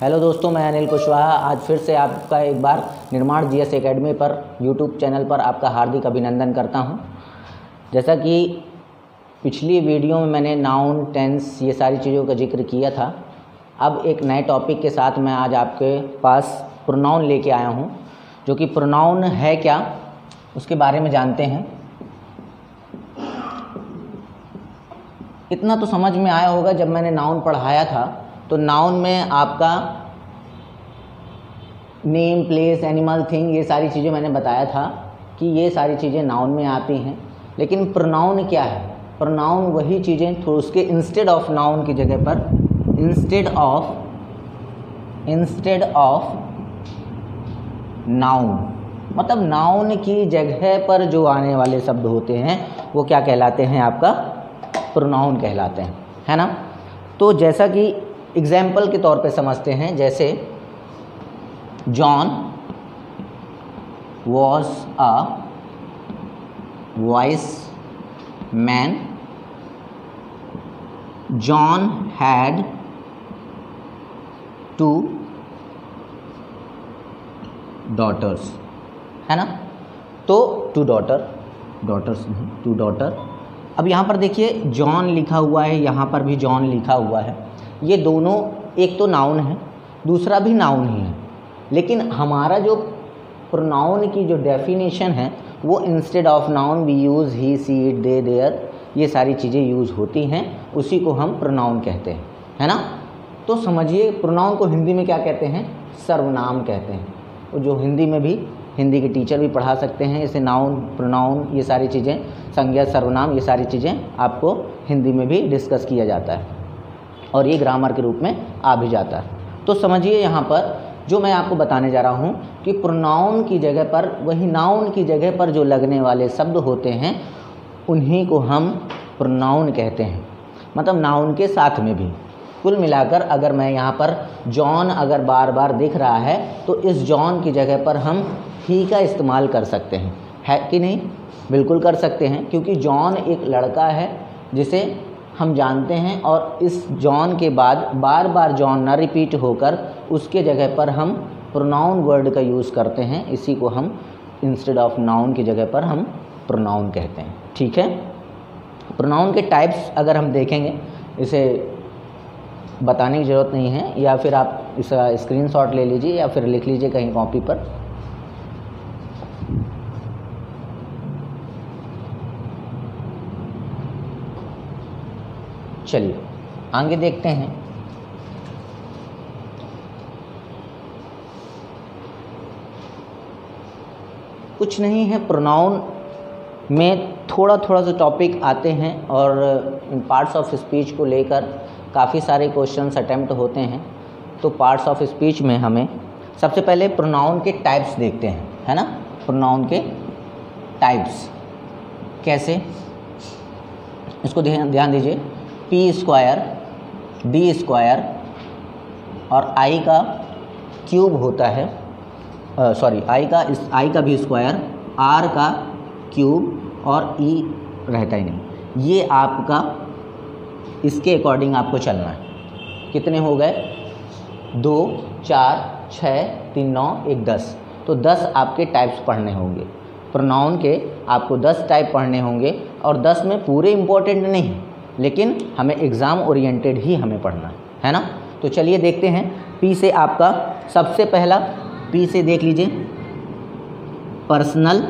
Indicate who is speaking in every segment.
Speaker 1: Hello दोस्तों, मैं अनिल कुशवाहा आज फिर से आपका एक बार निर्माण जीएस एकेडमी पर यूट्यूब चैनल पर आपका हार्दिक अभिनंदन करता हूं। जैसा कि पिछली वीडियो में मैंने नाउन, टेंस ये सारी चीज़ों का जिक्र किया था, अब एक नए टॉपिक के साथ मैं आज आपके पास प्रोनाउन लेके आया हूं, जो कि प्रोनाउन है क्या उसके बारे में जानते हैं। इतना तो समझ में आया होगा, जब मैंने नाउन पढ़ाया था तो नाउन में आपका नेम, प्लेस, एनिमल, थिंग ये सारी चीज़ें मैंने बताया था कि ये सारी चीज़ें नाउन में आती हैं। लेकिन प्रोनाउन क्या है? प्रोनाउन वही चीज़ें तो उसके इंस्टेड ऑफ नाउन की जगह पर इंस्टेड ऑफ नाउन, मतलब नाउन की जगह पर जो आने वाले शब्द होते हैं वो क्या कहलाते हैं? आपका प्रोनाउन कहलाते हैं, है ना। तो जैसा कि एग्जाम्पल के तौर पे समझते हैं, जैसे John was a voice man, John had 2 daughters, है ना। तो 2 daughter। अब यहाँ पर देखिए जॉन लिखा हुआ है, यहाँ पर भी जॉन लिखा हुआ है। ये दोनों एक तो नाउन है, दूसरा भी नाउन ही है, लेकिन हमारा जो प्रोनाउन की जो डेफिनेशन है वो instead of noun we use he, she, it, they, their, ये सारी चीज़ें यूज़ होती हैं, उसी को हम प्रोनाउन कहते हैं, है ना। तो समझिए प्रोनाउन को हिंदी में क्या कहते हैं? सर्वनाम कहते हैं। और जो हिंदी में भी, हिंदी के टीचर भी पढ़ा सकते हैं इसे। नाउन, प्रोनाउन ये सारी चीज़ें, संज्ञा, सर्वनाम ये सारी चीज़ें आपको हिंदी में भी डिस्कस किया जाता है और ये ग्रामर के रूप में आ भी जाता है। तो समझिए यहाँ पर जो मैं आपको बताने जा रहा हूँ कि प्रोनाउन की जगह पर, वही नाउन की जगह पर जो लगने वाले शब्द होते हैं उन्हीं को हम प्रोनाउन कहते हैं, मतलब नाउन के साथ में भी। कुल मिलाकर अगर मैं यहाँ पर जॉन अगर बार बार दिख रहा है तो इस जॉन की जगह पर हम ही का इस्तेमाल कर सकते हैं, है कि नहीं? बिल्कुल कर सकते हैं, क्योंकि जॉन एक लड़का है जिसे हम जानते हैं, और इस जॉन के बाद बार बार जॉन ना रिपीट होकर उसके जगह पर हम प्रोनाउन वर्ड का यूज़ करते हैं। इसी को हम इंस्टेड ऑफ नाउन की जगह पर हम प्रोनाउन कहते हैं, ठीक है। प्रोनाउन के टाइप्स अगर हम देखेंगे, इसे बताने की ज़रूरत नहीं है, या फिर आप इसका स्क्रीनशॉट ले लीजिए या फिर लिख लीजिए कहीं कॉपी पर। चलिए आगे देखते हैं। कुछ नहीं है, प्रोनाउन में थोड़ा थोड़ा सा टॉपिक आते हैं और इन पार्ट्स ऑफ स्पीच को लेकर काफ़ी सारे क्वेश्चंस अटेम्प्ट होते हैं। तो पार्ट्स ऑफ स्पीच में हमें सबसे पहले प्रोनाउन के टाइप्स देखते हैं, है ना। प्रोनाउन के टाइप्स कैसे, इसको ध्यान दीजिए। पी स्क्वायर, डी स्क्वायर और आई का क्यूब होता है, आई का भी स्क्वायर, आर का क्यूब और ई रहता ही नहीं। ये आपका, इसके अकॉर्डिंग आपको चलना है। कितने हो गए? 2, 4, 6, 3, 9, 1, 10। तो 10 आपके टाइप्स पढ़ने होंगे प्रोनाउन के। आपको 10 टाइप पढ़ने होंगे, और 10 में पूरे इम्पोर्टेंट नहीं, लेकिन हमें एग्ज़ाम ओरिएंटेड ही हमें पढ़ना है ना। तो चलिए देखते हैं। पी से आपका सबसे पहला, पी से देख लीजिए, पर्सनल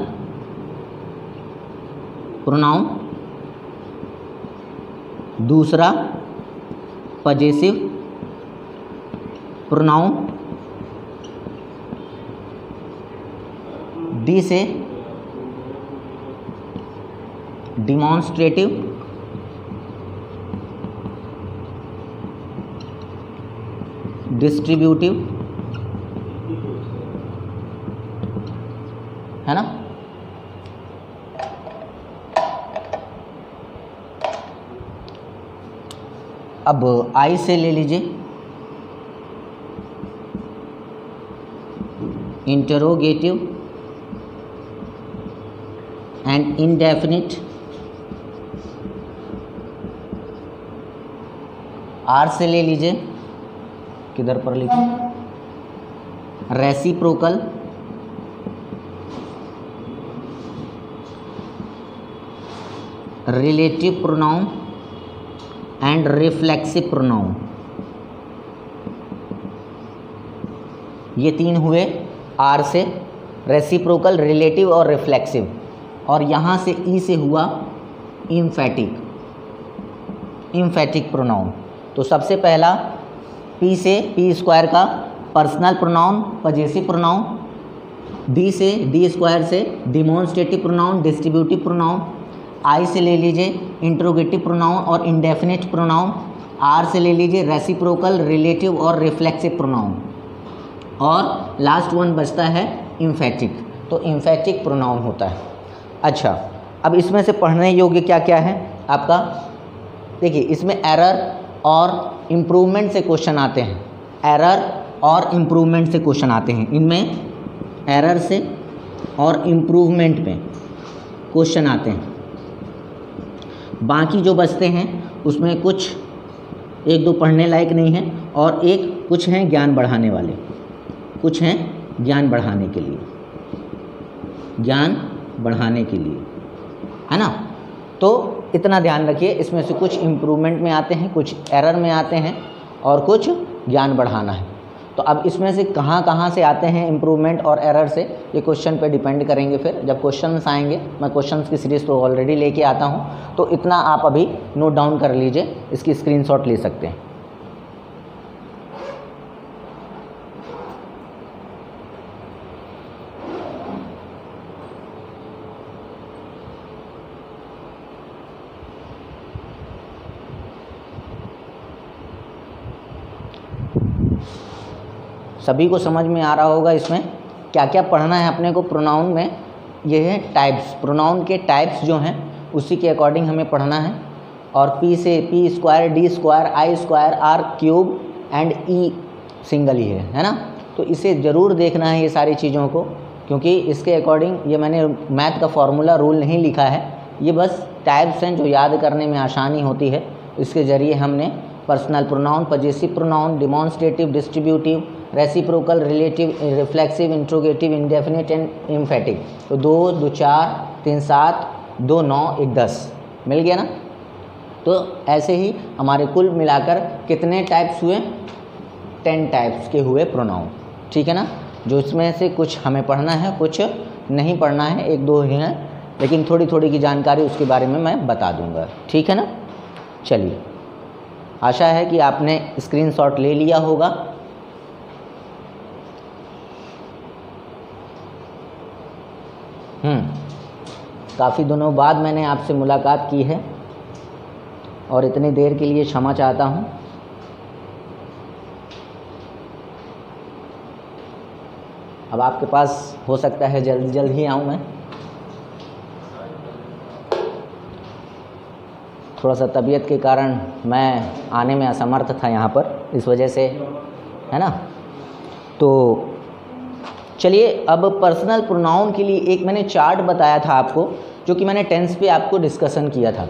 Speaker 1: प्रोनाउन। दूसरा पजेसिव प्रोनाउन। डी से डिमॉन्स्ट्रेटिव। डिस्ट्रीब्यूटिव, है ना। अब आई से ले लीजिए, इंटरोगेटिव एंड इंडेफिनिट। आर से ले लीजिए किधर पर लिखूं, reciprocal relative pronoun and reflexive pronoun, ये तीन हुए आर से, रेसिप्रोकल, रिलेटिव और रिफ्लेक्सिव। और यहाँ से ई से हुआ इम्फेटिक प्रोनाउन। तो सबसे पहला पी से पी स्क्वायर का personal pronoun possessive pronoun, D से डी स्क्वायर से डिमॉन्स्ट्रेटिव प्रोनाउन डिस्ट्रीब्यूटिव प्रोनाउन, आई से ले लीजिए इंट्रोगेटिव प्रोनाउन और इंडेफिनिट प्रोनाउन, आर से ले लीजिए रेसिप्रोकल, रिलेटिव और रिफ्लेक्सिव प्रोनाउन, और लास्ट वन बचता है इम्फेटिक। तो इम्फेटिक प्रोनाउन होता है। अच्छा, अब इसमें से पढ़ने योग्य क्या क्या है आपका, देखिए इसमें एरर और इम्प्रूवमेंट से क्वेश्चन आते हैं, एरर और इम्प्रूवमेंट से क्वेश्चन आते हैं। इनमें एरर से और इम्प्रूवमेंट में क्वेश्चन आते हैं। बाकी जो बचते हैं उसमें कुछ एक दो पढ़ने लायक नहीं है और कुछ हैं ज्ञान बढ़ाने वाले, कुछ हैं ज्ञान बढ़ाने के लिए, है ना। तो इतना ध्यान रखिए, इसमें से कुछ इम्प्रूवमेंट में आते हैं, कुछ एरर में आते हैं और कुछ ज्ञान बढ़ाना है। तो अब इसमें से कहाँ से आते हैं इम्प्रूवमेंट और एरर से, ये क्वेश्चन पे डिपेंड करेंगे। फिर जब क्वेश्चंस आएंगे, मैं क्वेश्चंस की सीरीज़ तो ऑलरेडी लेके आता हूँ, तो इतना आप अभी नोट डाउन कर लीजिए, इसकी स्क्रीनशॉट ले सकते हैं। सभी को समझ में आ रहा होगा इसमें क्या क्या पढ़ना है अपने को प्रोनाउन में। ये है टाइप्स, प्रोनाउन के टाइप्स जो हैं उसी के अकॉर्डिंग हमें पढ़ना है। और पी से P square, D square, I square, R cube and E single ही है ना। तो इसे ज़रूर देखना है ये सारी चीज़ों को, क्योंकि इसके अकॉर्डिंग ये मैंने मैथ का फॉर्मूला रूल नहीं लिखा है, ये बस टाइप्स हैं जो याद करने में आसानी होती है। इसके ज़रिए हमने personal pronoun, possessive pronoun, demonstrative, distributive, reciprocal, relative, reflexive, interrogative, indefinite and emphatic. तो 2, 2, 4, 3, 7, 2, 9, 1, 10 मिल गया ना। तो ऐसे ही हमारे कुल मिलाकर कितने टाइप्स हुए, 10 टाइप्स के हुए प्रोनाउन, ठीक है ना। जो इसमें से कुछ हमें पढ़ना है, कुछ नहीं पढ़ना है, 1-2 ही हैं, लेकिन थोड़ी थोड़ी की जानकारी उसके बारे में मैं बता दूंगा, ठीक है ना। चलिए, आशा है कि आपने स्क्रीनशॉट ले लिया होगा। काफ़ी दिनों बाद मैंने आपसे मुलाकात की है और इतनी देर के लिए क्षमा चाहता हूँ। अब आपके पास हो सकता है जल्द ही आऊँ मैं, थोड़ा सा तबीयत के कारण मैं आने में असमर्थ था यहाँ पर, इस वजह से, है ना। तो चलिए, अब पर्सनल प्रोनाउन के लिए एक मैंने चार्ट बताया था आपको, जो कि मैंने टेंस पे आपको डिस्कशन किया था,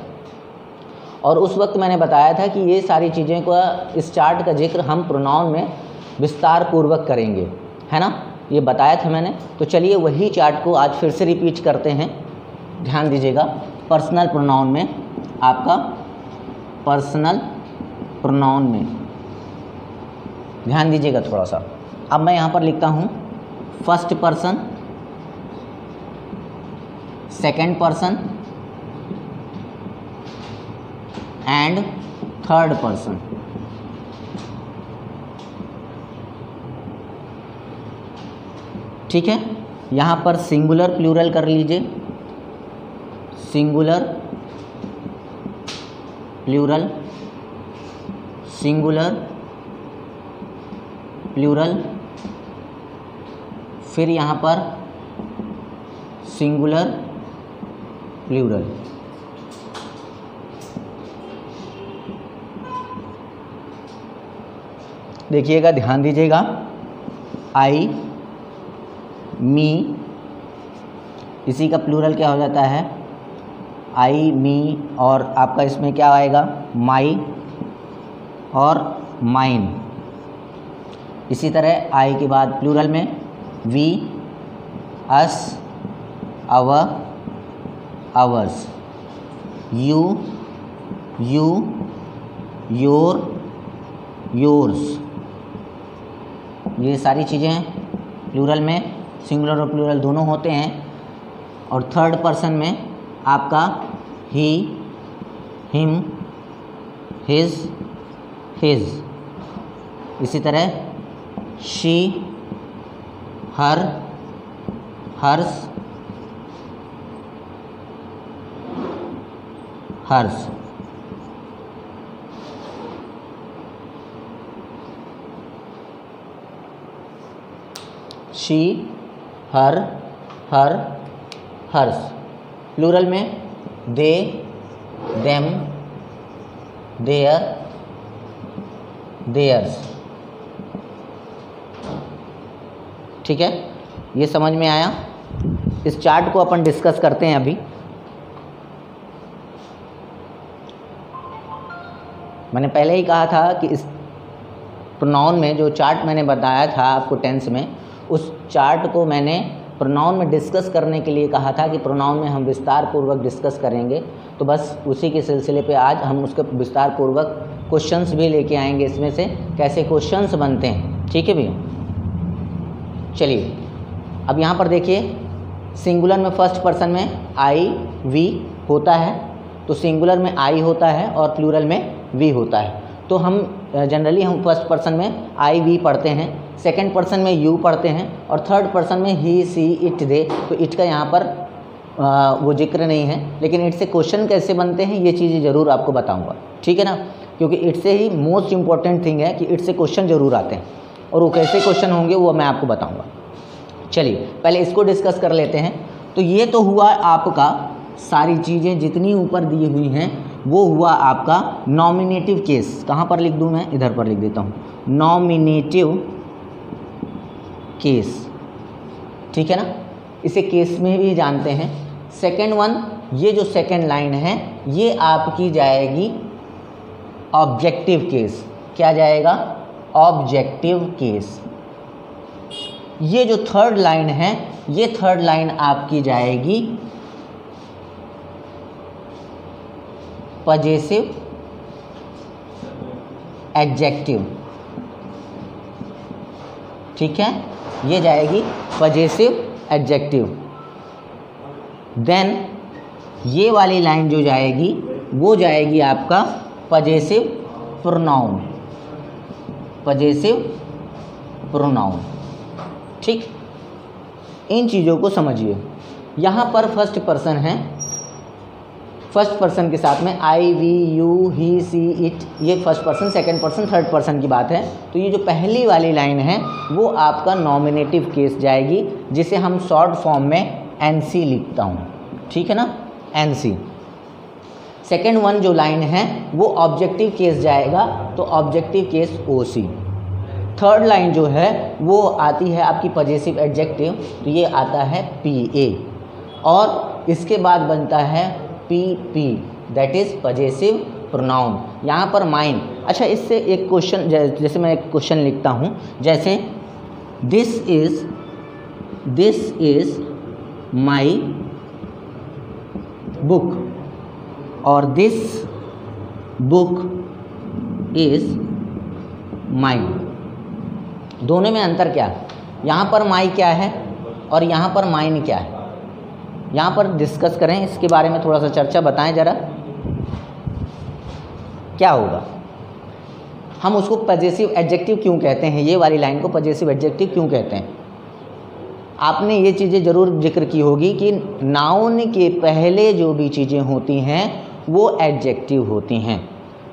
Speaker 1: और उस वक्त मैंने बताया था कि ये सारी चीज़ें का, इस चार्ट का जिक्र हम प्रोनाउन में विस्तार पूर्वक करेंगे, है ना, ये बताया था मैंने। तो चलिए वही चार्ट को आज फिर से रिपीट करते हैं। ध्यान दीजिएगा, पर्सनल प्रोनाउन में, आपका पर्सनल प्रोनाउन में ध्यान दीजिएगा थोड़ा सा। अब मैं यहाँ पर लिखता हूँ first person, second person and third person. ठीक है, यहाँ पर सिंगुलर प्लूरल कर लीजिए, सिंगुलर प्लूरल, सिंगुलर प्लूरल, फिर यहाँ पर सिंगुलर प्लूरल। देखिएगा, ध्यान दीजिएगा, आई, मी, इसी का प्लूरल क्या हो जाता है, आई, मी, और आपका इसमें क्या आएगा, माई और माइन, इसी तरह आई के बाद प्लूरल में we, us, our, ours, you, you, your, yours, ये सारी चीज़ें प्लूरल में सिंगुलर और प्लूरल दोनों होते हैं। और थर्ड पर्सन में आपका ही, हिम, हिज, हिज, इसी तरह she, her, hers, hers. She, her, her, hers. Plural में दे, देम, देयर, देयर्स। ठीक है, ये समझ में आया। इस चार्ट को अपन डिस्कस करते हैं अभी। मैंने पहले ही कहा था कि इस प्रोनाउन में जो चार्ट मैंने बताया था आपको टेंस में, उस चार्ट को मैंने प्रोनाउन में डिस्कस करने के लिए कहा था कि प्रोनाउन में हम विस्तार पूर्वक डिस्कस करेंगे। तो बस उसी के सिलसिले पे आज हम उसके विस्तार पूर्वक क्वेश्चंस भी लेके आएंगे, इसमें से कैसे क्वेश्चंस बनते हैं। ठीक है भैया, चलिए अब यहाँ पर देखिए, सिंगुलर में फर्स्ट पर्सन में आई, वी होता है, तो सिंगुलर में आई होता है और प्लूरल में वी होता है। तो हम जनरली हम फर्स्ट पर्सन में आई, वी पढ़ते हैं, सेकंड पर्सन में यू पढ़ते हैं, और थर्ड पर्सन में ही, सी, इट, दे। तो इट का यहाँ पर वो जिक्र नहीं है, लेकिन इट से क्वेश्चन कैसे बनते हैं ये चीज़ें ज़रूर आपको बताऊंगा। ठीक है ना, क्योंकि इट से ही मोस्ट इम्पॉर्टेंट थिंग है कि इट से क्वेश्चन ज़रूर आते हैं, और वो कैसे क्वेश्चन होंगे वो मैं आपको बताऊँगा। चलिए पहले इसको डिस्कस कर लेते हैं। तो ये तो हुआ आपका, सारी चीज़ें जितनी ऊपर दी हुई हैं वो हुआ आपका नॉमिनेटिव केस। कहाँ पर लिख दूँ मैं, इधर पर लिख देता हूँ, नॉमिनेटिव केस। ठीक है ना, इसे केस में भी जानते हैं। सेकेंड वन, ये जो सेकेंड लाइन है ये आपकी जाएगी ऑब्जेक्टिव केस। क्या जाएगा, ऑब्जेक्टिव केस। ये जो थर्ड लाइन है, ये थर्ड लाइन आपकी जाएगी पजेसिव एडजेक्टिव। ठीक है, ये जाएगी पजेसिव एडजेक्टिव। देन ये वाली लाइन जो जाएगी वो जाएगी आपका पजेसिव प्रोनाउन, पजेसिव प्रोनाउन। ठीक, इन चीज़ों को समझिए। यहाँ पर फर्स्ट पर्सन है, फर्स्ट पर्सन के साथ में I, we, you, he, she, it, ये first person, second person, third person की बात है। तो ये जो पहली वाली लाइन है वो आपका नॉमिनेटिव केस जाएगी, जिसे हम शॉर्ट फॉर्म में एनसी लिखता हूँ। ठीक है ना, एनसी। सेकंड वन जो लाइन है वो ऑब्जेक्टिव केस जाएगा, तो ऑब्जेक्टिव केस ओसी। थर्ड लाइन जो है वो आती है आपकी पजेसिव एडजेक्टिव, तो ये आता है पीए, और इसके बाद बनता है PP, that is possessive pronoun. यहाँ पर माइन। अच्छा, इससे एक क्वेश्चन, जैसे मैं एक क्वेश्चन लिखता हूँ, जैसे दिस इज़ माई बुक, और दिस बुक इज़ माइन। दोनों में अंतर क्या है? यहाँ पर माई क्या है और यहाँ पर माइन क्या है? यहाँ पर डिस्कस करें इसके बारे में, थोड़ा सा चर्चा बताएं ज़रा, क्या होगा। हम उसको पजेसिव एडजेक्टिव क्यों कहते हैं, ये वाली लाइन को पजेसिव एडजेक्टिव क्यों कहते हैं? आपने ये चीज़ें ज़रूर जिक्र की होगी कि नाउन के पहले जो भी चीज़ें होती हैं वो एडजेक्टिव होती हैं,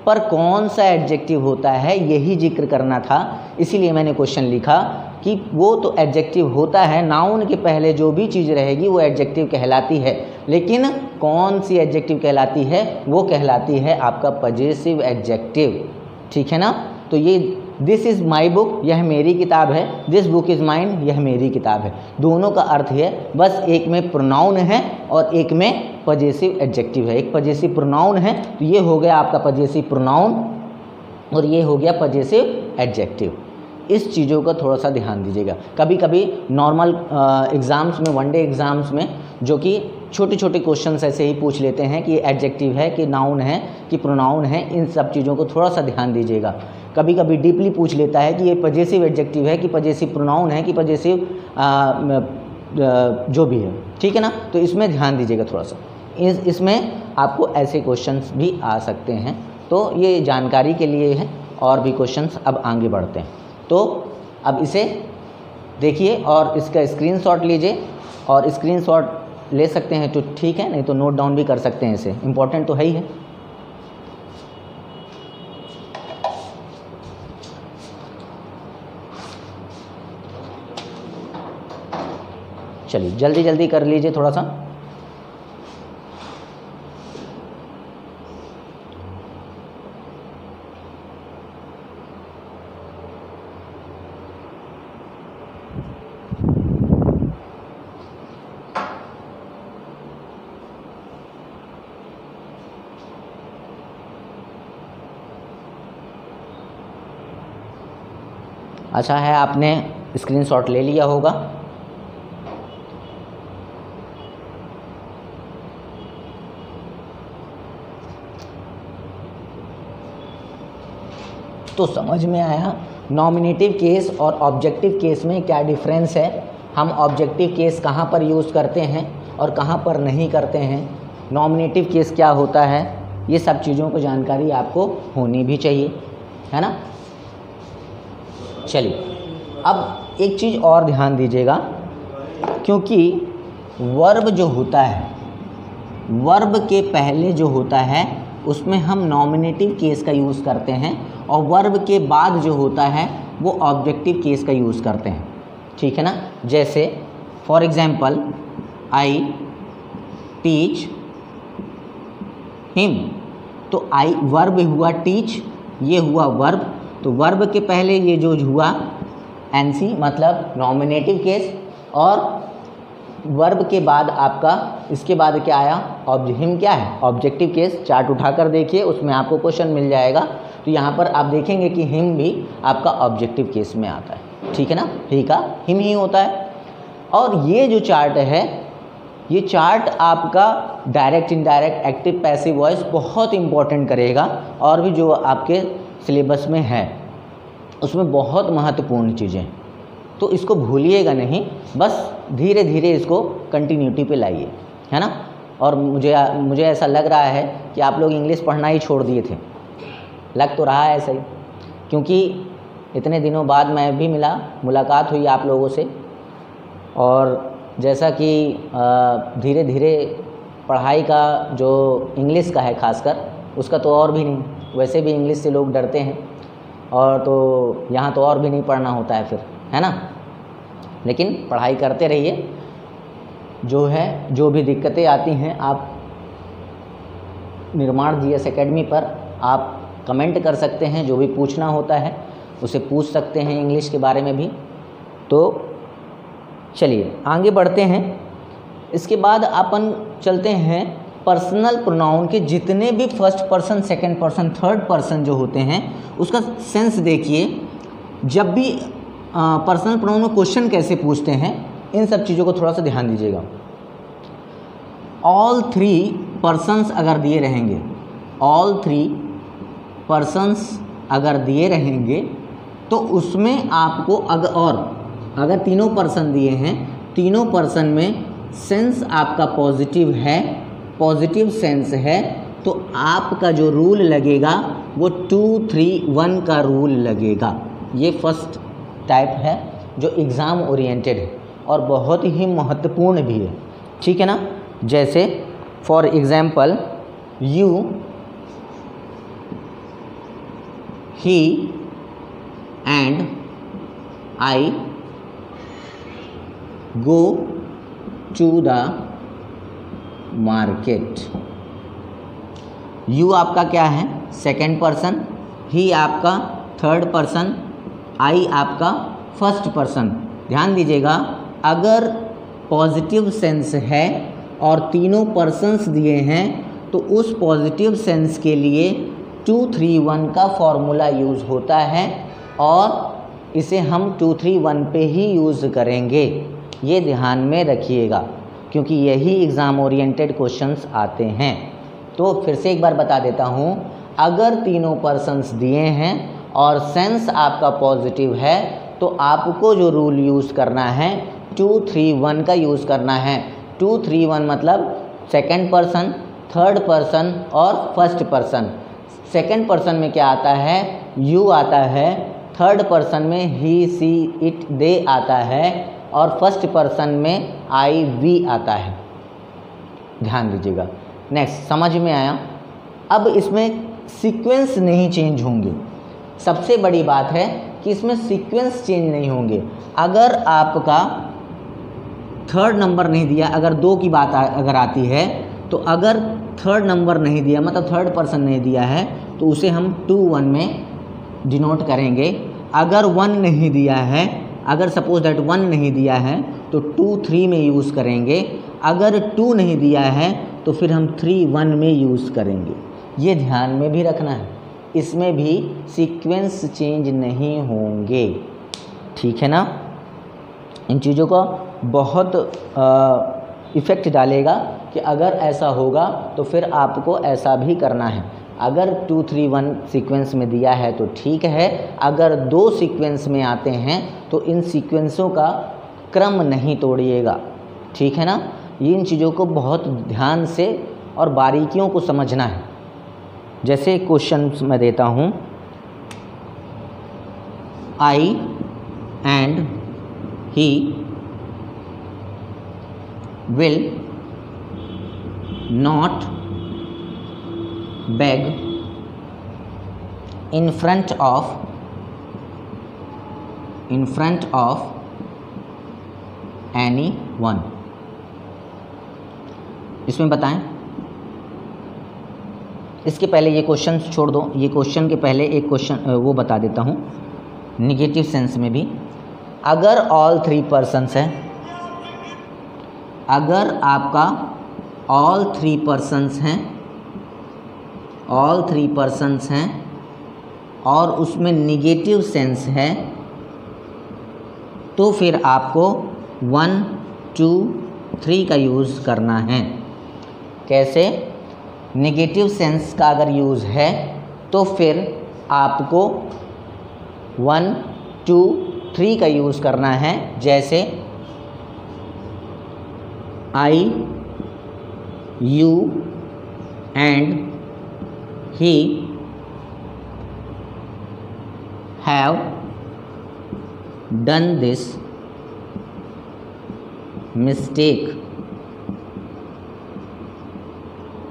Speaker 1: पर कौन सा एडजेक्टिव होता है यही जिक्र करना था। इसीलिए मैंने क्वेश्चन लिखा कि वो तो एडजेक्टिव होता है, नाउन के पहले जो भी चीज़ रहेगी वो एडजेक्टिव कहलाती है, लेकिन कौन सी एडजेक्टिव कहलाती है? वो कहलाती है आपका पजेसिव एडजेक्टिव। ठीक है ना, तो ये दिस इज़ माई बुक, यह मेरी किताब है, दिस बुक इज़ माइन, यह मेरी किताब है। दोनों का अर्थ है, बस एक में प्रोनाउन है और एक में पजेसिव एडजेक्टिव है। एक पजेसिव प्रोनाउन है तो ये हो गया आपका पजेसिव प्रोनाउन, और ये हो गया पजेसिव एडजेक्टिव। इस चीज़ों का थोड़ा सा ध्यान दीजिएगा। कभी कभी नॉर्मल एग्ज़ाम्स में, वनडे एग्ज़ाम्स में, जो कि छोटे छोटे क्वेश्चंस ऐसे ही पूछ लेते हैं कि एडजेक्टिव है कि नाउन है कि प्रोनाउन है, इन सब चीज़ों को थोड़ा सा ध्यान दीजिएगा। कभी कभी डीपली पूछ लेता है कि ये पजेसिव एडजेक्टिव है कि पजेसिव प्रोनाउन है कि पजेसिव जो भी है, ठीक है ना। तो इसमें ध्यान दीजिएगा थोड़ा सा, इसमें आपको ऐसे क्वेश्चंस भी आ सकते हैं। तो ये जानकारी के लिए है, और भी क्वेश्चंस अब आगे बढ़ते हैं। तो अब इसे देखिए और इसका स्क्रीनशॉट लीजिए, और स्क्रीनशॉट ले सकते हैं तो ठीक है, नहीं तो नोट डाउन भी कर सकते हैं, इसे इम्पोर्टेंट तो है ही है। चलिए जल्दी जल्दी कर लीजिए थोड़ा सा। अच्छा है, आपने स्क्रीनशॉट ले लिया होगा। तो समझ में आया नॉमिनेटिव केस और ऑब्जेक्टिव केस में क्या डिफरेंस है, हम ऑब्जेक्टिव केस कहाँ पर यूज़ करते हैं और कहाँ पर नहीं करते हैं, नॉमिनेटिव केस क्या होता है, ये सब चीज़ों को जानकारी आपको होनी भी चाहिए, है ना। चलिए अब एक चीज़ और ध्यान दीजिएगा, क्योंकि वर्ब जो होता है, वर्ब के पहले जो होता है उसमें हम नॉमिनेटिव केस का यूज़ करते हैं, और वर्ब के बाद जो होता है वो ऑब्जेक्टिव केस का यूज़ करते हैं, ठीक है ना। जैसे for example I teach him, तो आई वर्ब हुआ, टीच ये हुआ वर्ब, तो वर्ब के पहले ये जो हुआ एनसी मतलब नॉमिनेटिव केस, और वर्ब के बाद आपका इसके बाद क्या आया, हिम क्या है, ऑब्जेक्टिव केस। चार्ट उठाकर देखिए, उसमें आपको क्वेश्चन मिल जाएगा। तो यहाँ पर आप देखेंगे कि हिम भी आपका ऑब्जेक्टिव केस में आता है, ठीक है ना, ही का हिम ही होता है। और ये जो चार्ट है, ये चार्ट आपका direct, indirect, active, passive voice बहुत इंपॉर्टेंट करेगा, और भी जो आपके सिलेबस में है उसमें बहुत महत्वपूर्ण चीज़ें, तो इसको भूलिएगा नहीं, बस धीरे धीरे इसको कंटिन्यूटी पे लाइए, है ना। और मुझे ऐसा लग रहा है कि आप लोग इंग्लिश पढ़ना ही छोड़ दिए थे, लग तो रहा है ऐसा ही, क्योंकि इतने दिनों बाद मैं भी मुलाकात हुई आप लोगों से, और जैसा कि धीरे धीरे पढ़ाई का जो इंग्लिश का है खासकर, उसका तो और भी नहीं, वैसे भी इंग्लिश से लोग डरते हैं, और तो यहाँ तो और भी नहीं पढ़ना होता है फिर, है ना। लेकिन पढ़ाई करते रहिए, जो है जो भी दिक्कतें आती हैं आप निर्माण जीएस एकेडमी पर आप कमेंट कर सकते हैं, जो भी पूछना होता है उसे पूछ सकते हैं इंग्लिश के बारे में भी। तो चलिए आगे बढ़ते हैं। इसके बाद अपन चलते हैं पर्सनल प्रोनाउन के जितने भी first person, second person, third person जो होते हैं उसका सेंस देखिए। जब भी पर्सनल प्रोनाउन में क्वेश्चन कैसे पूछते हैं, इन सब चीज़ों को थोड़ा सा ध्यान दीजिएगा। ऑल थ्री पर्सन्स अगर दिए रहेंगे, ऑल थ्री पर्सन्स अगर दिए रहेंगे तो उसमें आपको अगर तीनों पर्सन दिए हैं, तीनों पर्सन में सेंस आपका पॉजिटिव है, पॉजिटिव सेंस है, तो आपका जो रूल लगेगा वो 2 3 1 का रूल लगेगा। ये फर्स्ट टाइप है जो एग्ज़ाम ओरिएंटेड है और बहुत ही महत्वपूर्ण भी है, ठीक है ना। जैसे for example you, he and I go to the market. You आपका क्या है, सेकंड पर्सन, ही आपका थर्ड पर्सन, आई आपका फर्स्ट पर्सन। ध्यान दीजिएगा, अगर पॉजिटिव सेंस है और तीनों पर्सन्स दिए हैं तो उस पॉजिटिव सेंस के लिए 2 3 1 का फॉर्मूला यूज़ होता है, और इसे हम 2 3 1 पे ही यूज़ करेंगे, ये ध्यान में रखिएगा, क्योंकि यही एग्ज़ाम ओरिएंटेड क्वेश्चंस आते हैं। तो फिर से एक बार बता देता हूँ, अगर तीनों पर्सन्स दिए हैं और सेंस आपका पॉजिटिव है तो आपको जो रूल यूज़ करना है 2 3 1 का यूज़ करना है। 2 3 1 मतलब सेकंड पर्सन, थर्ड पर्सन और फर्स्ट पर्सन। सेकंड पर्सन में क्या आता है, यू आता है, थर्ड पर्सन में ही सी इट दे आता है और फर्स्ट पर्सन में आई वी आता है। ध्यान दीजिएगा। नेक्स्ट, समझ में आया? अब इसमें सीक्वेंस नहीं चेंज होंगे। सबसे बड़ी बात है कि इसमें सीक्वेंस चेंज नहीं होंगे। अगर आपका थर्ड नंबर नहीं दिया, अगर 2 की बात अगर आती है तो अगर थर्ड नंबर नहीं दिया मतलब थर्ड पर्सन नहीं दिया है तो उसे हम 2 1 में डिनोट करेंगे। अगर 1 नहीं दिया है, अगर सपोज दैट 1 नहीं दिया है तो 2 3 में यूज़ करेंगे। अगर 2 नहीं दिया है तो फिर हम 3 1 में यूज़ करेंगे। ये ध्यान में भी रखना है, इसमें भी सीक्वेंस चेंज नहीं होंगे। ठीक है ना? इन चीज़ों का बहुत इफ़ेक्ट डालेगा कि अगर ऐसा होगा तो फिर आपको ऐसा भी करना है। अगर 2 3 1 सीक्वेंस में दिया है तो ठीक है, अगर 2 सीक्वेंस में आते हैं तो इन सीक्वेंसों का क्रम नहीं तोड़िएगा। ठीक है ना? ये इन चीज़ों को बहुत ध्यान से और बारीकियों को समझना है। जैसे क्वेश्चन मैं देता हूँ, I and he will not beg in front of anyone। इसमें बताएं। इसके पहले ये क्वेश्चन छोड़ दो, ये क्वेश्चन के पहले एक क्वेश्चन वो बता देता हूँ निगेटिव सेंस में भी। अगर ऑल 3 पर्सन्स हैं, अगर आपका ऑल 3 पर्सन्स हैं, ऑल 3 पर्सन्स हैं और उसमें निगेटिव सेंस है तो फिर आपको 1 2 3 का यूज़ करना है। कैसे? नेगेटिव सेंस का अगर यूज़ है तो फिर आपको 1 2 3 का यूज़ करना है। जैसे I, you and he have done this mistake.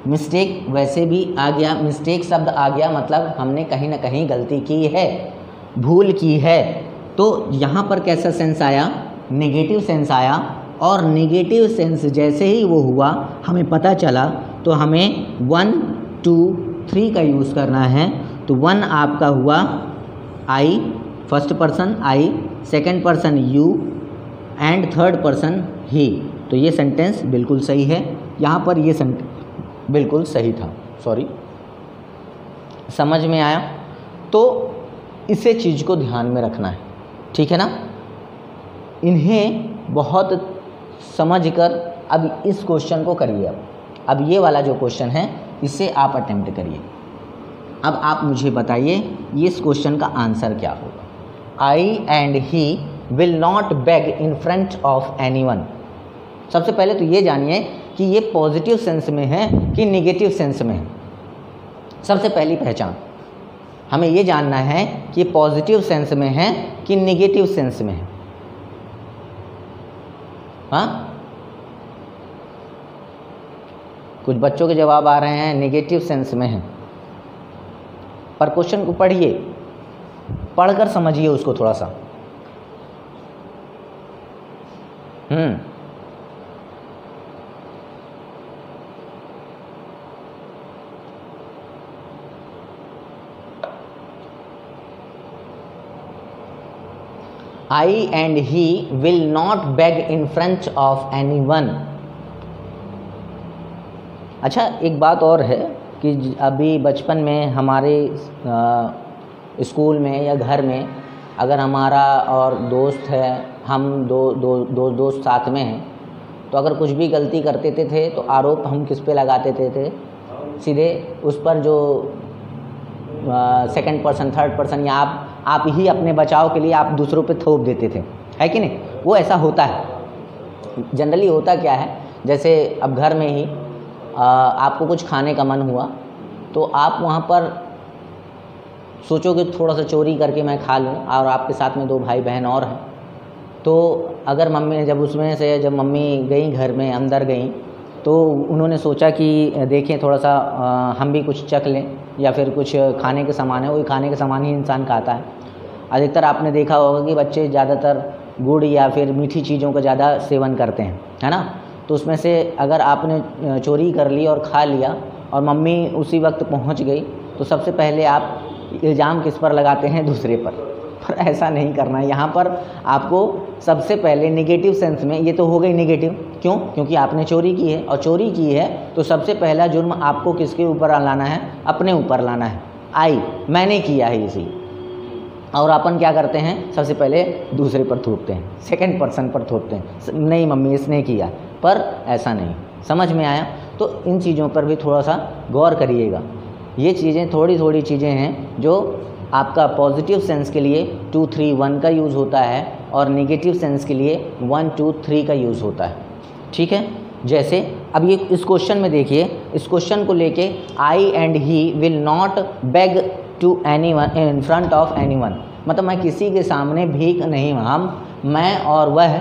Speaker 1: Mistake वैसे भी आ गया, मिस्टेक शब्द आ गया मतलब हमने कहीं ना कहीं गलती की है, भूल की है। तो यहाँ पर कैसा सेंस आया? नेगेटिव सेंस आया। और नेगेटिव सेंस जैसे ही वो हुआ हमें पता चला तो हमें 1 2 3 का यूज़ करना है। तो 1 आपका हुआ I, first person I, second person you and third person he. तो ये सेंटेंस बिल्कुल सही है। यहाँ पर ये सेंटेंस बिल्कुल सही था, सॉरी। समझ में आया? तो इसे चीज़ को ध्यान में रखना है। ठीक है ना? इन्हें बहुत समझकर अब इस क्वेश्चन को करिए। अब ये वाला जो क्वेश्चन है इसे आप अटेम्प्ट करिए। अब आप मुझे बताइए ये इस क्वेश्चन का आंसर क्या होगा। I and he will not beg in front of anyone. सबसे पहले तो ये जानिए कि ये पॉजिटिव सेंस में है कि नेगेटिव सेंस में है। सबसे पहली पहचान हमें ये जानना है कि पॉजिटिव सेंस में है कि नेगेटिव सेंस में है। हाँ, कुछ बच्चों के जवाब आ रहे हैं नेगेटिव सेंस में है, पर क्वेश्चन को पढ़िए, पढ़कर समझिए उसको थोड़ा सा। I and he will not beg in front of anyone। अच्छा, एक बात और है कि अभी बचपन में हमारे स्कूल में या घर में अगर हमारा और दोस्त है, हम दो दोस्त साथ में हैं, तो अगर कुछ भी गलती करते थे तो आरोप हम किस पे लगाते थे? सीधे उस पर जो सेकंड पर्सन, थर्ड पर्सन, या आप ही अपने बचाव के लिए आप दूसरों पे थोप देते थे, है कि नहीं? वो ऐसा होता है जनरली। होता क्या है, जैसे अब घर में ही आपको कुछ खाने का मन हुआ, तो आप वहाँ पर सोचोगे थोड़ा सा चोरी करके मैं खा लूँ, और आपके साथ में 2 भाई बहन और हैं। तो अगर मम्मी जब मम्मी गई घर में, अंदर गई, तो उन्होंने सोचा कि देखें थोड़ा सा हम भी कुछ चख लें, या फिर कुछ खाने के सामान है, वही खाने के सामान ही इंसान खाता है। अधिकतर आपने देखा होगा कि बच्चे ज़्यादातर गुड़ या फिर मीठी चीज़ों का ज़्यादा सेवन करते हैं, है ना? तो उसमें से अगर आपने चोरी कर ली और खा लिया और मम्मी उसी वक्त पहुंच गई, तो सबसे पहले आप इल्ज़ाम किस पर लगाते हैं? दूसरे पर ऐसा नहीं करना है। यहाँ पर आपको सबसे पहले नेगेटिव सेंस में, ये तो हो गई नेगेटिव, क्यों? क्योंकि आपने चोरी की है, और चोरी की है तो सबसे पहला जुर्म आपको किसके ऊपर लाना है? अपने ऊपर लाना है। मैंने किया है इसी। और अपन क्या करते हैं? सबसे पहले दूसरे पर थोपते हैं, सेकंड पर्सन पर थोपते हैं, नहीं मम्मी इसने किया, पर ऐसा नहीं। समझ में आया? तो इन चीज़ों पर भी थोड़ा सा गौर करिएगा। ये चीज़ें थोड़ी चीज़ें हैं जो आपका पॉजिटिव सेंस के लिए 2, 3, 1 का यूज़ होता है, और नेगेटिव सेंस के लिए 1, 2, 3 का यूज़ होता है। ठीक है? जैसे अब ये इस क्वेश्चन में देखिए, इस क्वेश्चन को लेके I and he will not beg to anyone in front of anyone, मतलब मैं किसी के सामने भीख नहीं, मैं और वह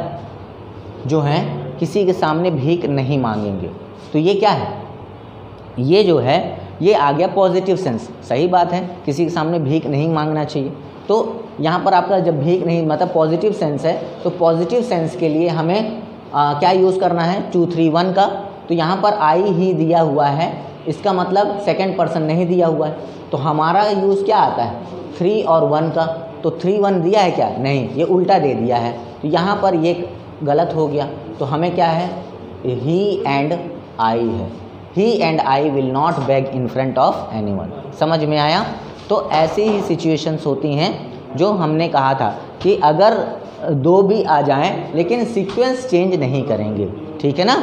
Speaker 1: जो हैं किसी के सामने भीख नहीं मांगेंगे। तो ये क्या है? ये जो है ये आ गया पॉजिटिव सेंस। सही बात है, किसी के सामने भीख नहीं मांगना चाहिए। तो यहाँ पर आपका जब भीख नहीं, मतलब पॉजिटिव सेंस है, तो पॉजिटिव सेंस के लिए हमें क्या यूज़ करना है? 2, 3, 1 का। तो यहाँ पर आई ही दिया हुआ है, इसका मतलब सेकंड पर्सन नहीं दिया हुआ है, तो हमारा यूज़ क्या आता है? 3 और 1 का। तो 3, 1 दिया है क्या? नहीं, ये उल्टा दे दिया है, तो यहाँ पर ये गलत हो गया। तो हमें क्या है? ही एंड आई है। He and I will not beg in front of anyone. समझ में आया? तो ऐसी ही सिचुएशंस होती हैं जो हमने कहा था कि अगर 2 भी आ जाएं लेकिन सीक्वेंस चेंज नहीं करेंगे। ठीक है ना?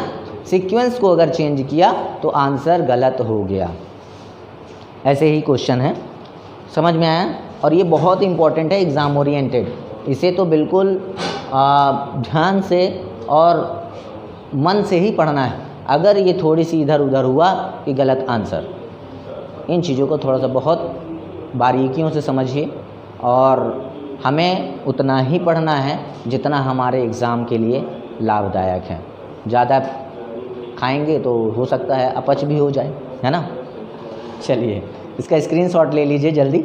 Speaker 1: सीक्वेंस को अगर चेंज किया तो आंसर गलत हो गया। ऐसे ही क्वेश्चन है। समझ में आया? और ये बहुत इंपॉर्टेंट है, एग्ज़ाम ओरिएंटेड। इसे तो बिल्कुल ध्यान से और मन से ही पढ़ना है। अगर ये थोड़ी सी इधर उधर हुआ कि गलत आंसर। इन चीज़ों को थोड़ा सा बहुत बारीकियों से समझिए, और हमें उतना ही पढ़ना है जितना हमारे एग्ज़ाम के लिए लाभदायक है। ज़्यादा खाएंगे तो हो सकता है अपच भी हो जाए, है ना? चलिए इसका स्क्रीनशॉट ले लीजिए जल्दी।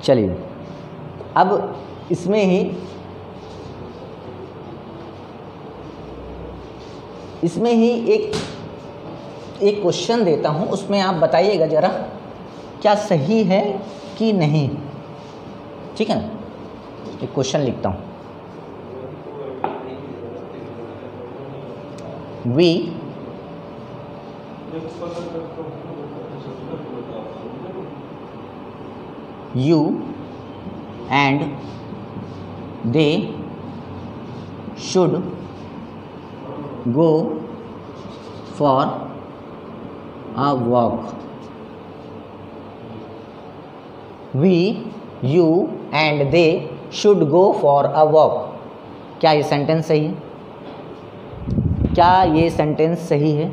Speaker 1: चलिए अब इसमें ही एक क्वेश्चन देता हूँ, उसमें आप बताइएगा ज़रा क्या सही है कि नहीं। ठीक है ना? एक क्वेश्चन लिखता हूँ। We you and they should go for a walk. We, you and they should go for a walk. क्या ये सेंटेंस सही है? क्या ये सेंटेंस सही है?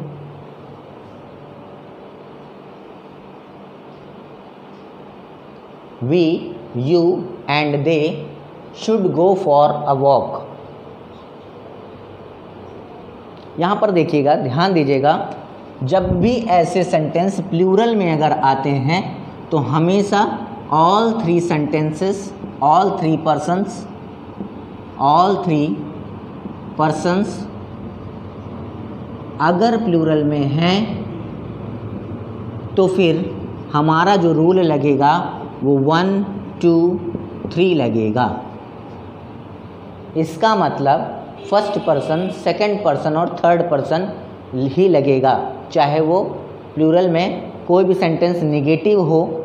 Speaker 1: We, you and they should go for a walk. यहाँ पर देखिएगा, ध्यान दीजिएगा, जब भी ऐसे सेंटेंस प्लूरल में अगर आते हैं तो हमेशा all three persons अगर प्लूरल में हैं तो फिर हमारा जो रूल लगेगा वो 1 2 3 लगेगा। इसका मतलब फर्स्ट पर्सन, सेकंड पर्सन और थर्ड पर्सन ही लगेगा, चाहे वो प्लूरल में कोई भी सेंटेंस नेगेटिव हो,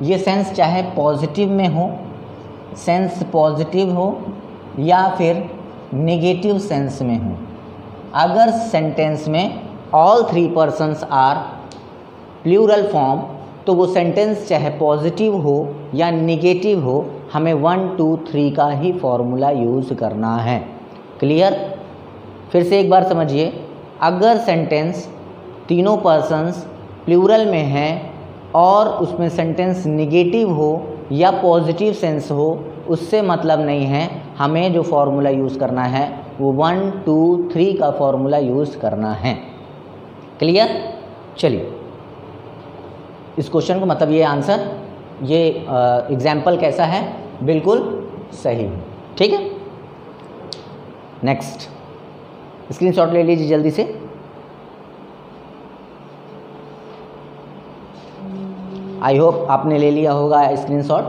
Speaker 1: ये सेंस चाहे पॉजिटिव में हो, सेंस पॉजिटिव हो या फिर नेगेटिव सेंस में हो। अगर सेंटेंस में all 3 persons are plural form, तो वो सेंटेंस चाहे पॉजिटिव हो या नेगेटिव हो, हमें 1 2 3 का ही फॉर्मूला यूज़ करना है। क्लियर? फिर से एक बार समझिए, अगर सेंटेंस तीनों पर्सन्स प्लूरल में है और उसमें सेंटेंस नेगेटिव हो या पॉजिटिव सेंस हो, उससे मतलब नहीं है, हमें जो फॉर्मूला यूज़ करना है वो 1 2 3 का फॉर्मूला यूज़ करना है। क्लियर? चलिए, इस क्वेश्चन को मतलब ये आंसर, ये एग्जाम्पल कैसा है, बिल्कुल सही, ठीक है। नेक्स्ट स्क्रीनशॉट ले लीजिए जल्दी से। आई होप आपने ले लिया होगा स्क्रीनशॉट।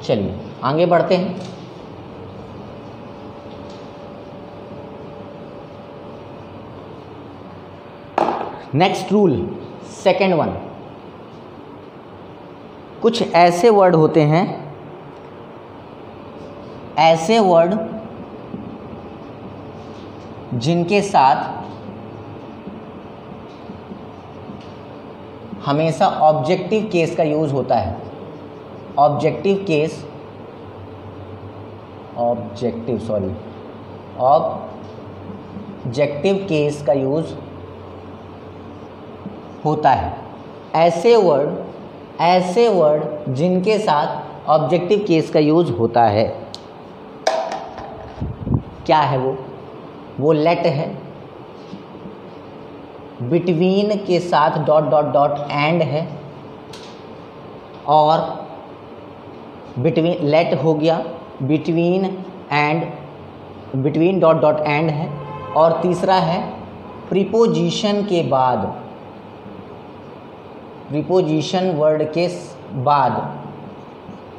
Speaker 1: चलिए आगे बढ़ते हैं। नेक्स्ट रूल, सेकेंड वन, कुछ ऐसे वर्ड होते हैं, ऐसे वर्ड जिनके साथ हमेशा ऑब्जेक्टिव केस का यूज़ होता है। ऑब्जेक्टिव केस का यूज़ होता है। ऐसे वर्ड जिनके साथ ऑब्जेक्टिव केस का यूज़ होता है, क्या है वो लेट है, बिटवीन के साथ डॉट डॉट डॉट एंड है, और बिटवीन लेट हो गया, बिटवीन डॉट डॉट एंड है, और तीसरा है प्रीपोजिशन के बाद, प्रीपोजिशन वर्ड के बाद,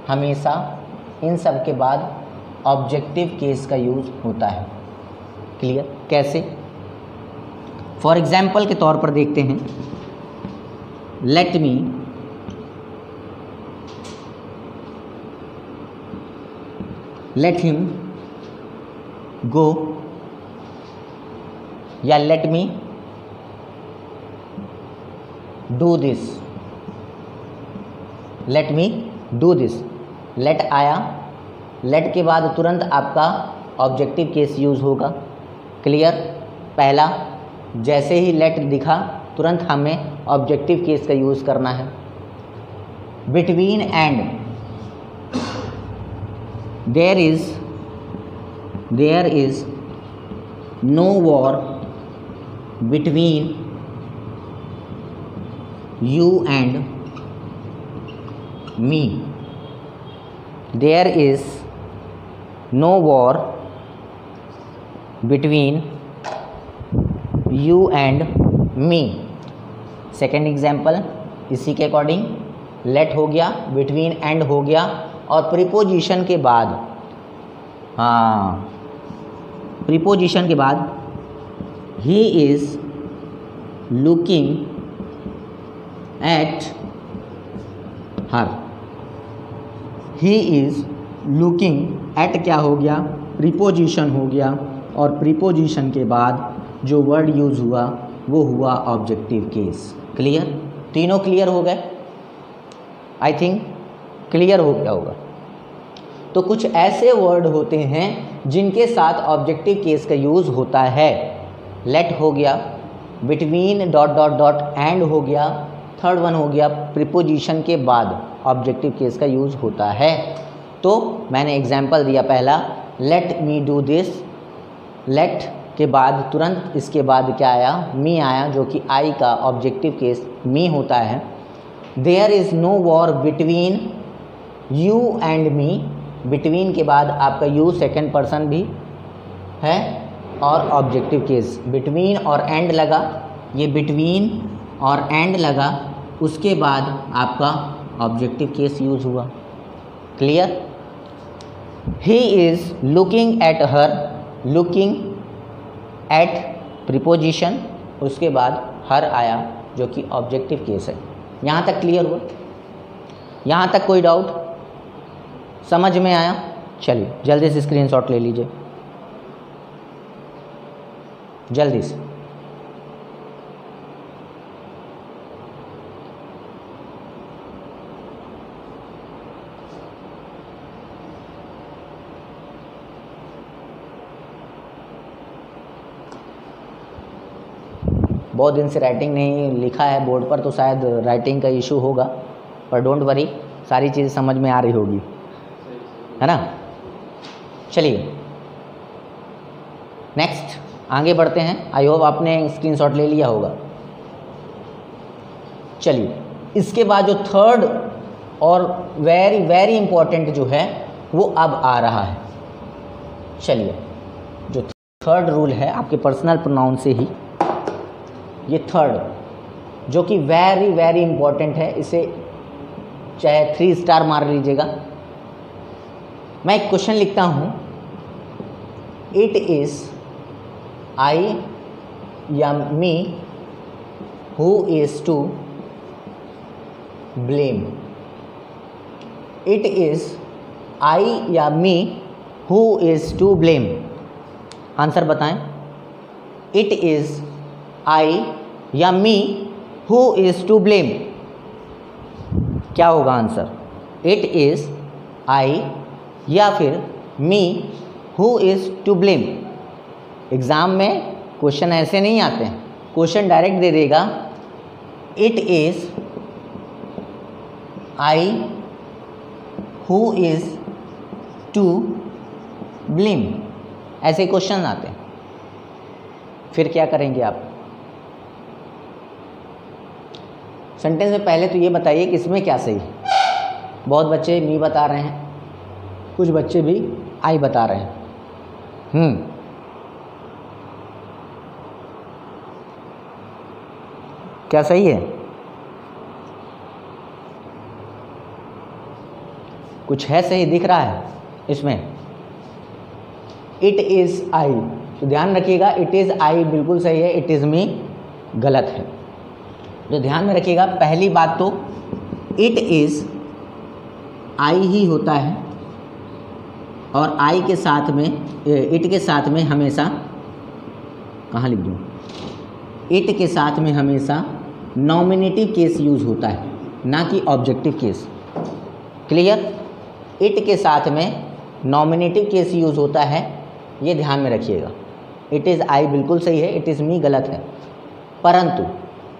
Speaker 1: हमेशा इन सब के बाद ऑब्जेक्टिव केस का यूज़ होता है। क्लियर? कैसे? फॉर एग्जाम्पल के तौर पर देखते हैं, लेट हिम गो, या let me do this, let me do this. Let आया, लेट के बाद तुरंत आपका ऑब्जेक्टिव केस यूज़ होगा। क्लियर? पहला, जैसे ही लेट दिखा तुरंत हमें ऑब्जेक्टिव केस का यूज़ करना है। Between and, there is no war between you and me, there is no war between you and me. Second example इसी के अकॉर्डिंग, लेट हो गया, बिटवीन एंड हो गया, और प्रीपोजिशन के बाद, प्रीपोजिशन के बाद ही is looking at her, he is looking eight क्या हो गया, प्रीपोजिशन हो गया, और प्रीपोजिशन के बाद जो वर्ड यूज़ हुआ वो हुआ ऑब्जेक्टिव केस। क्लियर? तीनों क्लियर हो गए? आई थिंक क्लियर हो गया होगा। तो कुछ ऐसे वर्ड होते हैं जिनके साथ ऑब्जेक्टिव केस का यूज़ होता है। लेट हो गया, between dot dot dot and हो गया, थर्ड वन हो गया प्रीपोजिशन के बाद ऑब्जेक्टिव केस का यूज़ होता है। तो मैंने एग्जाम्पल दिया पहला, let me do this, let के बाद तुरंत इसके बाद क्या आया, मी आया, जो कि आई का ऑब्जेक्टिव केस मी होता है। There is no war between you and me, between के बाद आपका यू सेकेंड पर्सन भी है, और ऑब्जेक्टिव केस बिटवीन और एंड लगा, ये बिटवीन और एंड लगा, उसके बाद आपका ऑब्जेक्टिव केस यूज हुआ। Clear? He is looking at her, looking at preposition, उसके बाद हर आया जो कि ऑब्जेक्टिव केस है। यहाँ तक क्लियर हुआ? यहाँ तक कोई डाउट? समझ में आया? चलिए जल्दी से स्क्रीनशॉट ले लीजिए, जल्दी से। बहुत दिन से राइटिंग नहीं लिखा है बोर्ड पर, तो शायद राइटिंग का इशू होगा, पर डोंट वरी, सारी चीज़ें समझ में आ रही होगी, है ना? चलिए नेक्स्ट आगे बढ़ते हैं। आई होप आपने स्क्रीनशॉट ले लिया होगा। चलिए इसके बाद जो थर्ड और वेरी वेरी इंपॉर्टेंट जो है वो अब आ रहा है। चलिए जो थर्ड रूल है आपके पर्सनल प्रोनाउन से ही, ये थर्ड जो कि वेरी वेरी इंपॉर्टेंट है, इसे चाहे 3 स्टार मार लीजिएगा। मैं एक क्वेश्चन लिखता हूँ, इट इज़ आई या me who is to blame. It is I या me who is to blame. Answer बताएं। इट इज़ आई या me who is to blame, क्या होगा आंसर? इट इज़ आई या फिर me who is to blame. Exam में question ऐसे नहीं आते हैं, क्वेश्चन डायरेक्ट दे देगा it is I who is to blame, ऐसे क्वेश्चन आते हैं। फिर क्या करेंगे आप? सेंटेंस में पहले तो ये बताइए कि इसमें क्या सही है। बहुत बच्चे मी बता रहे हैं, कुछ बच्चे भी आई बता रहे हैं। क्या सही है? कुछ है सही दिख रहा है इसमें? इट इज़ आई, तो ध्यान रखिएगा, इट इज़ आई बिल्कुल सही है, इट इज़ मी गलत है। तो ध्यान में रखिएगा, पहली बात तो इट इज़ आई ही होता है और आई के साथ में, इट के साथ में हमेशा, कहाँ लिख दूँ, इट के साथ में हमेशा नॉमिनेटिव केस यूज़ होता है, ना कि ऑब्जेक्टिव केस। क्लियर? इट के साथ में नॉमिनेटिव केस यूज़ होता है, ये ध्यान में रखिएगा। इट इज़ आई बिल्कुल सही है, इट इज़ मी गलत है, परंतु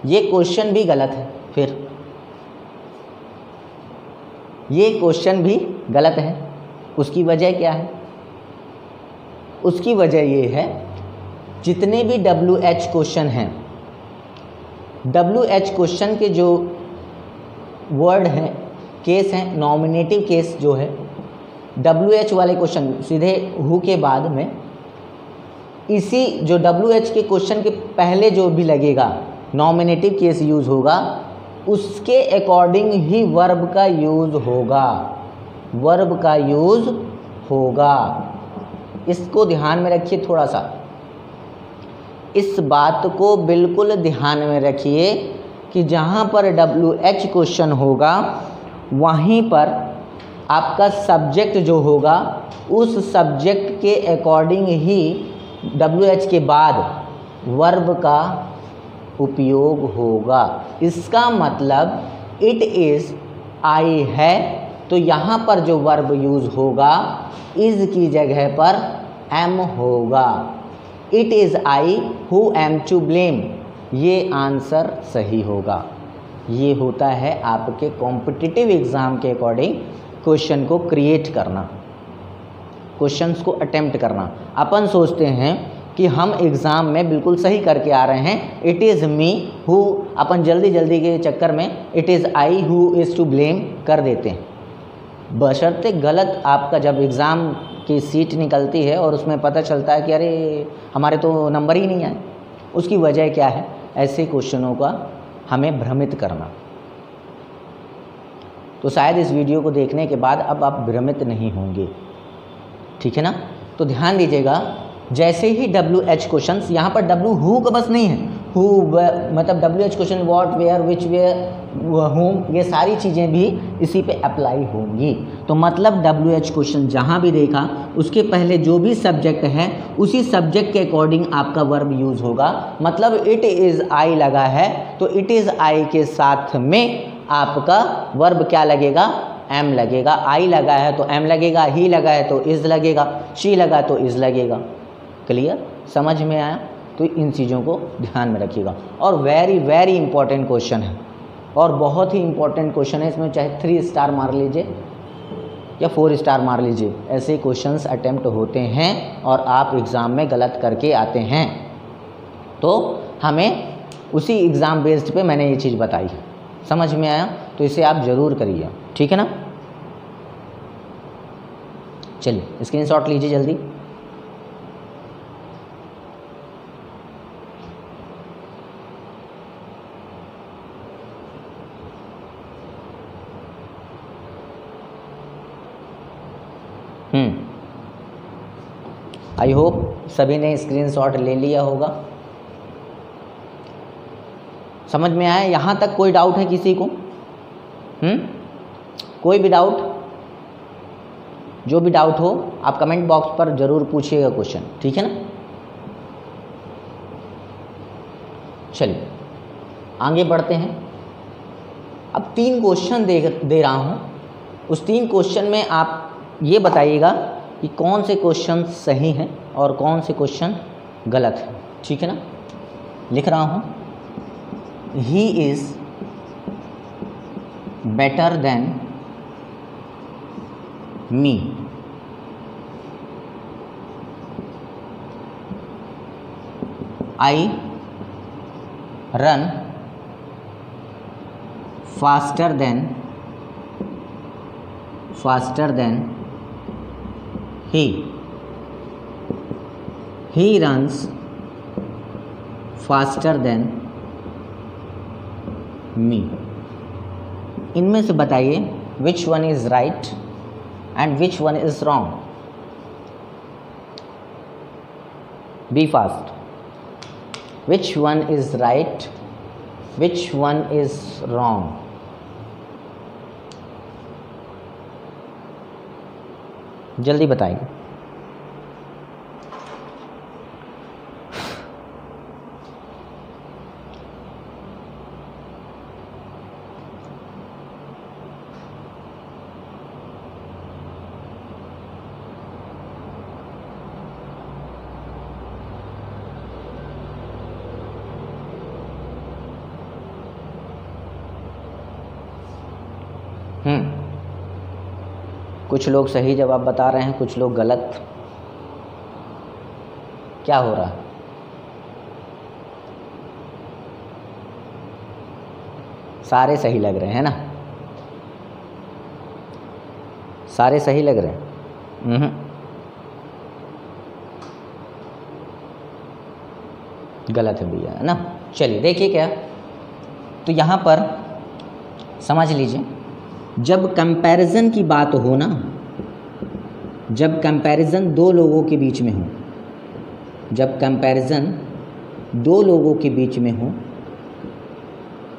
Speaker 1: ये क्वेश्चन भी गलत है। फिर ये क्वेश्चन भी गलत है। उसकी वजह क्या है? उसकी वजह ये है, जितने भी WH क्वेश्चन हैं, WH क्वेश्चन के जो वर्ड हैं, केस हैं, नॉमिनेटिव केस जो है, WH वाले क्वेश्चन सीधे हु के बाद में, इसी जो WH के क्वेश्चन के पहले जो भी लगेगा नॉमिनेटिव केस यूज़ होगा, उसके अकॉर्डिंग ही वर्ब का यूज़ होगा, वर्ब का यूज़ होगा। इसको ध्यान में रखिए, थोड़ा सा इस बात को बिल्कुल ध्यान में रखिए कि जहाँ पर WH क्वेश्चन होगा वहीं पर आपका सब्जेक्ट जो होगा, उस सब्जेक्ट के अकॉर्डिंग ही WH के बाद वर्ब का उपयोग होगा। इसका मतलब इट इज़ आई है, तो यहाँ पर जो वर्ब यूज़ होगा इज़ की जगह पर एम होगा। It is I who am to blame, ये आंसर सही होगा। ये होता है आपके कॉम्पिटिटिव एग्ज़ाम के अकॉर्डिंग क्वेश्चन को क्रिएट करना, क्वेश्चंस को अटेम्प्ट करना। अपन सोचते हैं कि हम एग्ज़ाम में बिल्कुल सही करके आ रहे हैं, इट इज़ मी हु, अपन जल्दी जल्दी के चक्कर में it is I who is to blame कर देते हैं। बशर्ते गलत आपका जब एग्ज़ाम की सीट निकलती है और उसमें पता चलता है कि अरे हमारे तो नंबर ही नहीं आए, उसकी वजह क्या है? ऐसे क्वेश्चनों का हमें भ्रमित करना। तो शायद इस वीडियो को देखने के बाद अब आप भ्रमित नहीं होंगे, ठीक है ना। तो ध्यान दीजिएगा, जैसे ही WH क्वेश्चंस, यहाँ पर W हु का बस नहीं है, हु मतलब WH question what, where, which, where, whom, ये सारी चीज़ें भी इसी पे अप्लाई होंगी। तो मतलब WH क्वेश्चन जहाँ भी देखा उसके पहले जो भी सब्जेक्ट है उसी सब्जेक्ट के अकॉर्डिंग आपका वर्ब यूज़ होगा। मतलब इट इज़ आई लगा है तो इट इज़ आई के साथ में आपका वर्ब क्या लगेगा, एम लगेगा। आई लगा है तो एम लगेगा, ही लगा है तो इज़ लगेगा, शी लगा तो इज़ लगेगा। क्लियर, समझ में आया। तो इन चीज़ों को ध्यान में रखिएगा। और वेरी वेरी इंपॉर्टेंट क्वेश्चन है और बहुत ही इंपॉर्टेंट क्वेश्चन है। इसमें चाहे 3 स्टार मार लीजिए या 4 स्टार मार लीजिए, ऐसे क्वेश्चंस अटेम्प्ट होते हैं और आप एग्ज़ाम में गलत करके आते हैं। तो हमें उसी एग्ज़ाम बेस्ड पे मैंने ये चीज़ बताई, समझ में आया। तो इसे आप ज़रूर करिए, ठीक है ना। चलिए स्क्रीनशॉट लीजिए जल्दी। आई होप सभी ने स्क्रीनशॉट ले लिया होगा। समझ में आया, यहाँ तक कोई डाउट है किसी को? कोई भी डाउट? जो भी डाउट हो आप कमेंट बॉक्स पर ज़रूर पूछिएगा क्वेश्चन, ठीक है ना। चलिए आगे बढ़ते हैं। अब 3 क्वेश्चन दे रहा हूँ, उस 3 क्वेश्चन में आप ये बताइएगा कि कौन से क्वेश्चन सही हैं और कौन से क्वेश्चन गलत हैं, ठीक है ना। लिख रहा हूँ, he is better than me, I run faster than he runs faster than me। इनमें से बताइए which one is right and which one is wrong। Be fast। which one is right, which one is wrong। जल्दी बताइए। कुछ लोग सही जवाब बता रहे हैं, कुछ लोग गलत। क्या हो रहा है? सारे सही लग रहे हैं ना, सारे सही लग रहे हैं। गलत है भैया, है ना। चलिए देखिए क्या, तो यहाँ पर समझ लीजिए, जब कंपैरिजन की बात हो ना, जब कंपैरिजन 2 लोगों के बीच में हो, जब कंपैरिजन 2 लोगों के बीच में हो,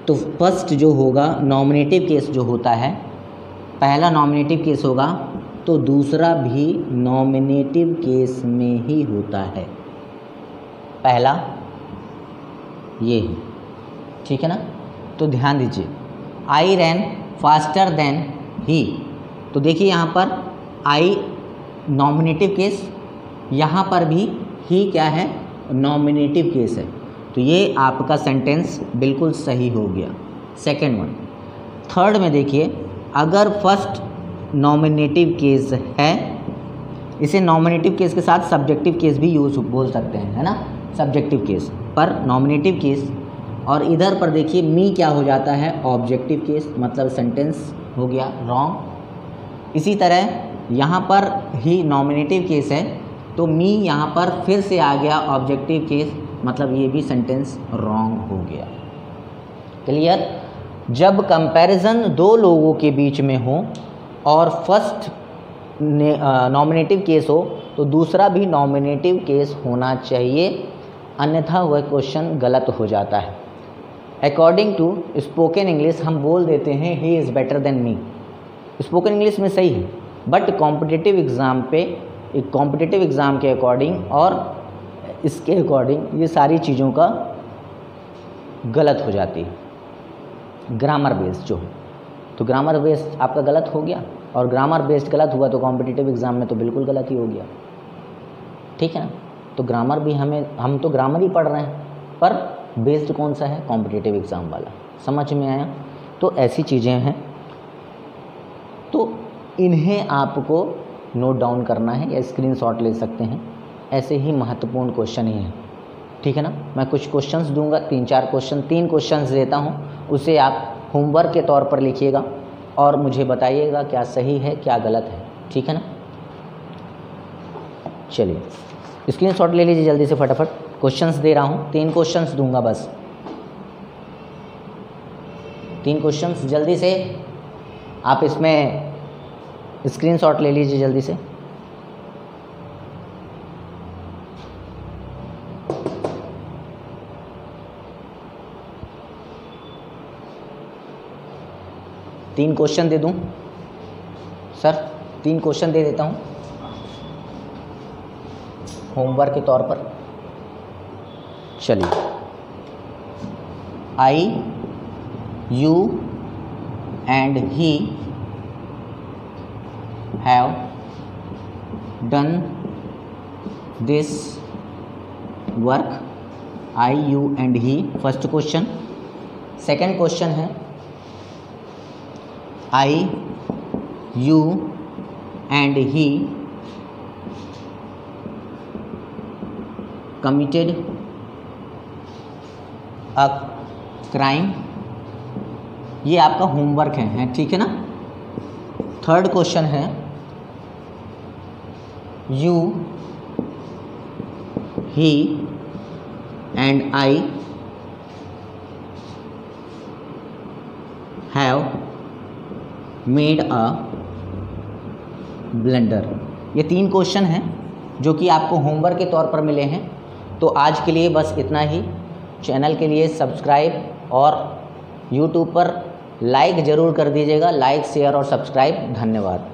Speaker 1: तो फर्स्ट जो होगा नॉमिनेटिव केस जो होता है, पहला नॉमिनेटिव केस होगा तो दूसरा भी नॉमिनेटिव केस में ही होता है। पहला ये है, ठीक है ना। तो ध्यान दीजिए, आई रैन फास्टर देन ही, तो देखिए यहाँ पर आई नॉमिनेटिव केस, यहाँ पर भी ही क्या है, नॉमिनेटिव केस है। तो ये आपका सेंटेंस बिल्कुल सही हो गया, सेकंड वन। थर्ड में देखिए, अगर फर्स्ट नॉमिनेटिव केस है, इसे नॉमिनेटिव केस के साथ सब्जेक्टिव केस भी यूज बोल सकते हैं, है ना। सब्जेक्टिव केस पर नॉमिनेटिव केस, और इधर पर देखिए मी क्या हो जाता है, ऑब्जेक्टिव केस, मतलब सेंटेंस हो गया रॉन्ग। इसी तरह यहाँ पर ही नॉमिनेटिव केस है तो मी यहाँ पर फिर से आ गया ऑब्जेक्टिव केस, मतलब ये भी सेंटेंस रॉन्ग हो गया। क्लियर। जब कंपैरिजन दो लोगों के बीच में हो और फर्स्ट नॉमिनेटिव केस हो तो दूसरा भी नॉमिनेटिव केस होना चाहिए, अन्यथा वह क्वेश्चन गलत हो जाता है। अकॉर्डिंग टू स्पोकन इंग्लिश हम बोल देते हैं he is better than me, spoken English में सही है, बट कॉम्पिटिटिव एग्ज़ाम पे एक कॉम्पिटिटिव एग्ज़ाम के अकॉर्डिंग और इसके अकॉर्डिंग ये सारी चीज़ों का गलत हो जाती है। ग्रामर बेस्ड जो है, तो ग्रामर बेस्ड आपका गलत हो गया, और ग्रामर बेस्ड गलत हुआ तो कॉम्पिटिटिव एग्ज़ाम में तो बिल्कुल गलत ही हो गया, ठीक है ना। तो ग्रामर भी हम तो ग्रामर ही पढ़ रहे हैं, पर बेस्ड कौन सा है, कॉम्पिटिटिव एग्ज़ाम वाला। समझ में आया? तो ऐसी चीज़ें हैं, तो इन्हें आपको नोट डाउन करना है या स्क्रीनशॉट ले सकते हैं। ऐसे ही महत्वपूर्ण क्वेश्चन ही हैं, ठीक है ना। मैं कुछ क्वेश्चंस दूंगा, 3-4 क्वेश्चन, 3 क्वेश्चंस देता हूं, उसे आप होमवर्क के तौर पर लिखिएगा और मुझे बताइएगा क्या सही है क्या गलत है, ठीक है ना। चलिए स्क्रीनशॉट ले लीजिए जल्दी से, फटाफट क्वेश्चंस दे रहा हूं, 3 क्वेश्चंस दूंगा बस, 3 क्वेश्चंस जल्दी से आप इसमें स्क्रीनशॉट ले लीजिए जल्दी से। तीन क्वेश्चन दे दूं सर, 3 क्वेश्चन दे देता हूं होमवर्क के तौर पर। चलिए, I, you and he have done this work. I, you and he, first question. Second question है I, you and he committed a crime। ये आपका होमवर्क है, ठीक है ना। थर्ड क्वेश्चन है you, he and I have made a blender. ये 3 question हैं जो कि आपको होमवर्क के तौर पर मिले हैं। तो आज के लिए बस इतना ही। चैनल के लिए सब्सक्राइब और यूट्यूब पर लाइक ज़रूर कर दीजिएगा, लाइक शेयर और सब्सक्राइब। धन्यवाद।